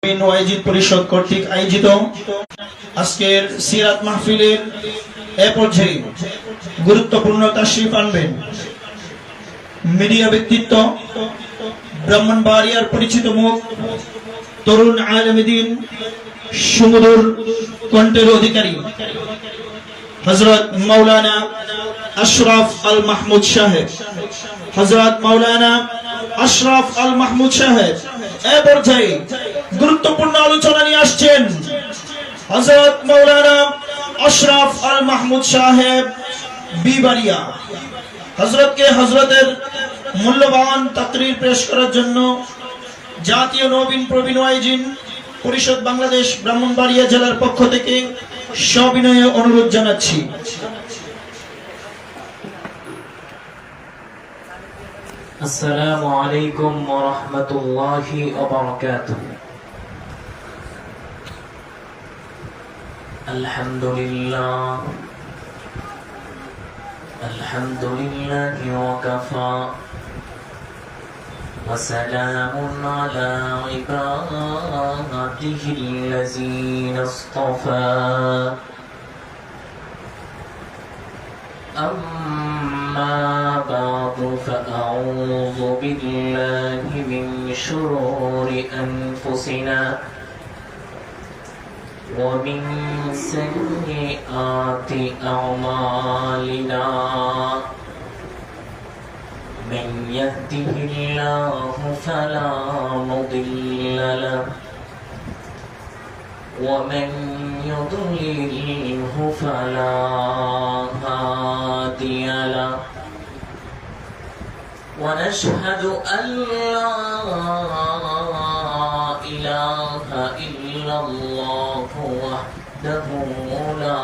ওয়াইজিদ পরিষদ কর্তৃক আয়োজিত আজকের সিরাত মাহফিলের এ পর্যায়ে গুরুত্বপূর্ণ তাশরিফ আনবেন মিডিয়া ব্যক্তিত্ব, ব্রাহ্মণবাড়িয়ার পরিচিত মুখ, তরুণ আলেমে দ্বীন, সুমধুর কণ্ঠের অধিকারী হযরত মাওলানা আশরাফ আল মাহমুদ সাহেব। হযরত মাওলানা আশরাফ আল মাহমুদ সাহেব এ পর্যায়ে গুরুত্বপূর্ণ আলোচনা নিয়ে আসছেন। হযরত মাওলানা আশরাফ আল মাহমুদ সাহেব বিবাড়িয়া হযরতের মূল্যবান তাকরীর পেশ করার জন্য জাতীয় নবীন প্রবীণ ওয়াইজিন পরিষদ বাংলাদেশ ব্রাহ্মণবাড়িয়া জেলার পক্ষ থেকে সবিনয়ে অনুরোধ জানাচ্ছি। আসসালামু আলাইকুম ওয়া রাহমাতুল্লাহি ওয়া বারাকাতুহু। আলহামদুলিল্লাহি ওয়া কাফা ওয়া সালামুন আলা ইবাদিহিল্লাযীনা ইসতাফা। أما بعد فأعوذ بالله من شرور أنفسنا ومن سيئات أعمالنا. من يهده الله فلا مضل له ومن يضلله فلا هادي له. ونشهد أن لا إله إلا الله وحده لا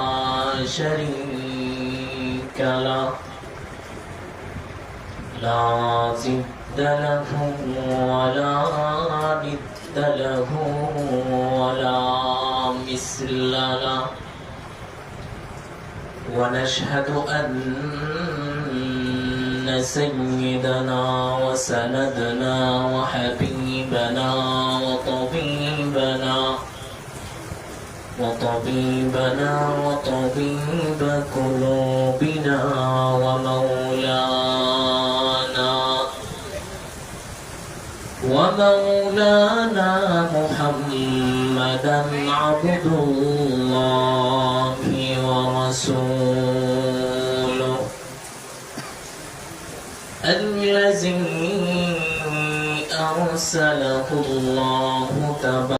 شريك له لا ضد له ولا ند له ولا مثل له. ونشهد أن سيدنا وسندنا وحبيبنا وطبيبنا وطبيب قلوبنا ومولانا محمدا عبد الله ورسوله الذي أرسله الله تبارك